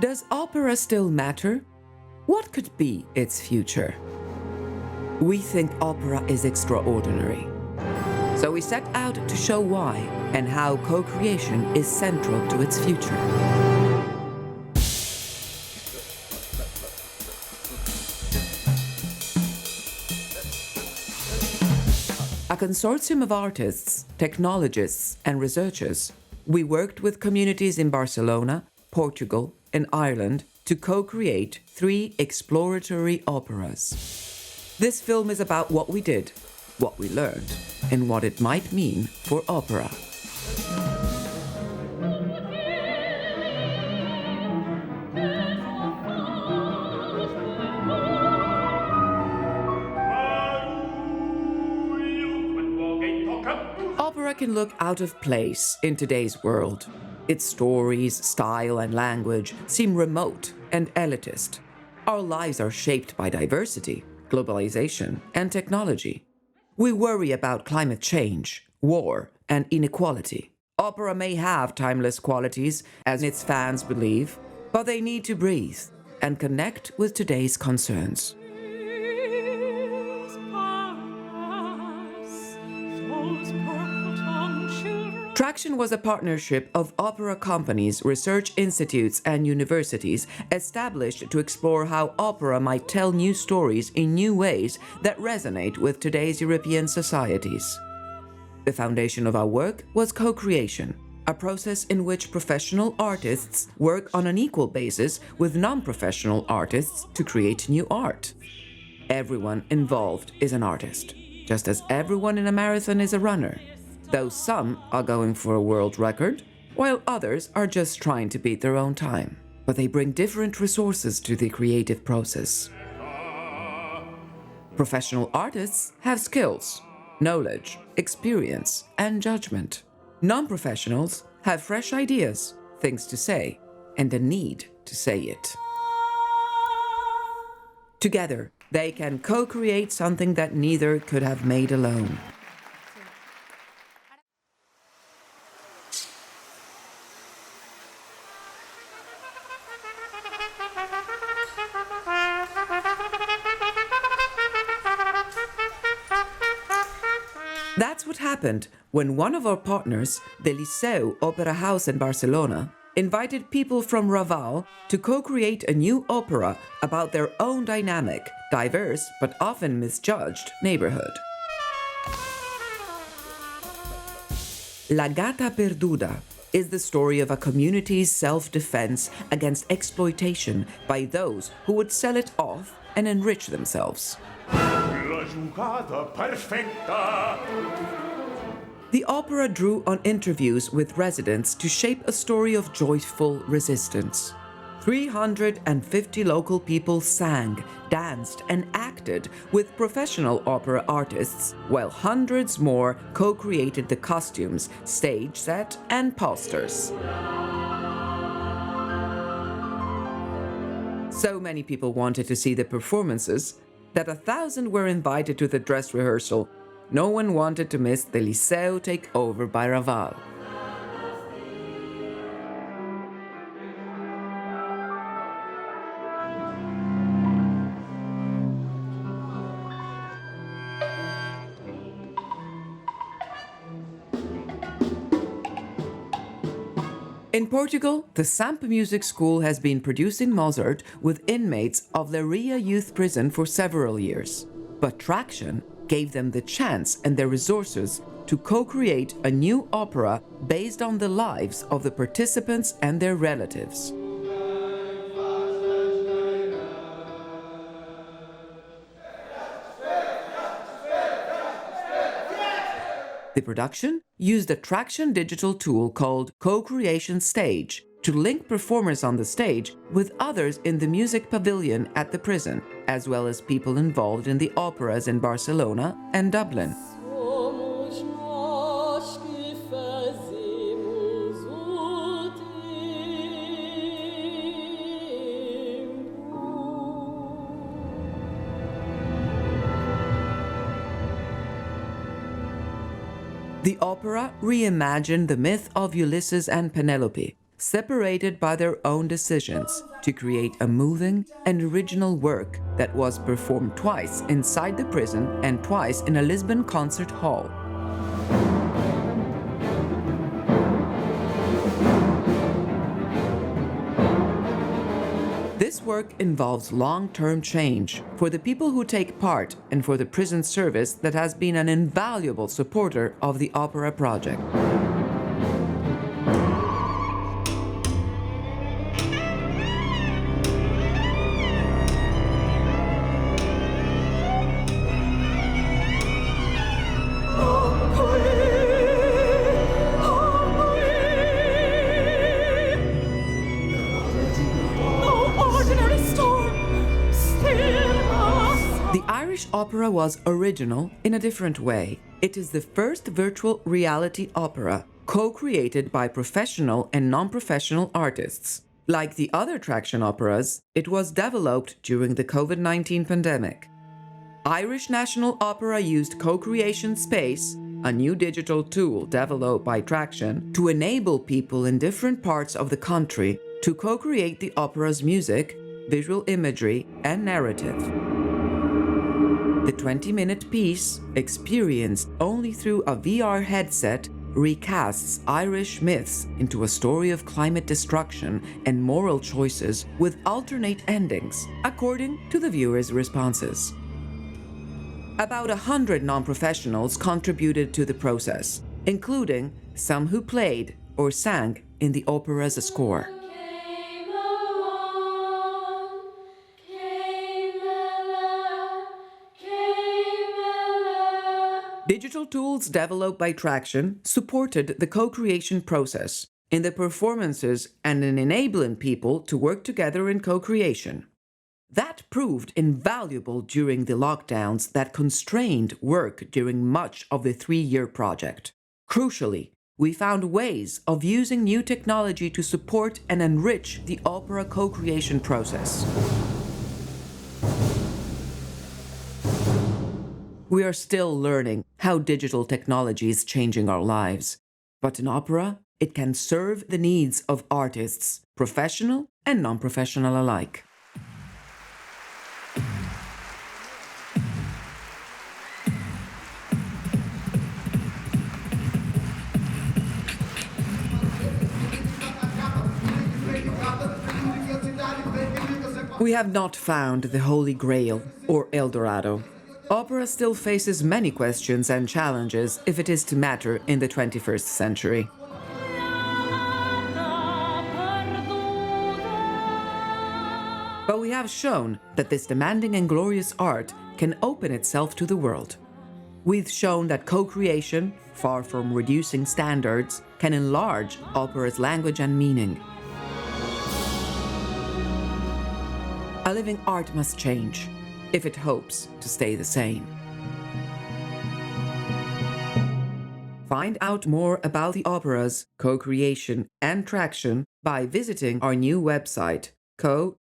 Does opera still matter? What could be its future? We think opera is extraordinary. So we set out to show why and how co-creation is central to its future. A consortium of artists, technologists, and researchers, we worked with communities in Barcelona, Portugal, and Ireland to co-create 3 exploratory operas. This film is about what we did, what we learned, and what it might mean for opera. Opera can look out of place in today's world. Its stories, style, and language seem remote and elitist. Our lives are shaped by diversity, globalization, and technology. We worry about climate change, war, and inequality. Opera may have timeless qualities, as its fans believe, but they need to breathe and connect with today's concerns. Traction was a partnership of opera companies, research institutes, and universities established to explore how opera might tell new stories in new ways that resonate with today's European societies. The foundation of our work was co-creation, a process in which professional artists work on an equal basis with non-professional artists to create new art. Everyone involved is an artist, just as everyone in a marathon is a runner. Though some are going for a world record, while others are just trying to beat their own time. But they bring different resources to the creative process. Professional artists have skills, knowledge, experience, and judgment. Non-professionals have fresh ideas, things to say, and a need to say it. Together, they can co-create something that neither could have made alone. That's what happened when one of our partners, the Liceu Opera House in Barcelona, invited people from Raval to co-create a new opera about their own dynamic, diverse, but often misjudged neighborhood. La Gata Perduda is the story of a community's self-defense against exploitation by those who would sell it off and enrich themselves. The opera drew on interviews with residents to shape a story of joyful resistance. 350 local people sang, danced, and acted with professional opera artists, while hundreds more co-created the costumes, stage set, and posters. So many people wanted to see the performances that 1,000 were invited to the dress rehearsal. No one wanted to miss the Liceu takeover by Raval. In Portugal, the Samp Music School has been producing Mozart with inmates of Leiria Youth Prison for several years. But Traction gave them the chance and the resources to co-create a new opera based on the lives of the participants and their relatives. The production used a Traction digital tool called Co-Creation Stage to link performers on the stage with others in the music pavilion at the prison, as well as people involved in the operas in Barcelona and Dublin. The opera reimagined the myth of Ulysses and Penelope, separated by their own decisions, to create a moving and original work that was performed twice inside the prison and twice in a Lisbon concert hall. This work involves long-term change for the people who take part and for the prison service that has been an invaluable supporter of the opera project. The Irish opera was original in a different way. It is the first virtual reality opera co-created by professional and non-professional artists. Like the other Traction operas, it was developed during the COVID-19 pandemic. Irish National Opera used Co-Creation Space, a new digital tool developed by Traction, to enable people in different parts of the country to co-create the opera's music, visual imagery, and narrative. The 20-minute piece, experienced only through a VR headset, recasts Irish myths into a story of climate destruction and moral choices with alternate endings, according to the viewers' responses. About 100 non-professionals contributed to the process, including some who played or sang in the opera's score. Digital tools developed by Traction supported the co-creation process in the performances and in enabling people to work together in co-creation. That proved invaluable during the lockdowns that constrained work during much of the 3-year project. Crucially, we found ways of using new technology to support and enrich the opera co-creation process. We are still learning how digital technology is changing our lives. But in opera, it can serve the needs of artists, professional and non-professional alike. We have not found the Holy Grail or El Dorado. Opera still faces many questions and challenges if it is to matter in the 21st century. But we have shown that this demanding and glorious art can open itself to the world. We've shown that co-creation, far from reducing standards, can enlarge opera's language and meaning. A living art must change if it hopes to stay the same. Find out more about the operas, co-creation and Traction by visiting our new website, co-art.eu.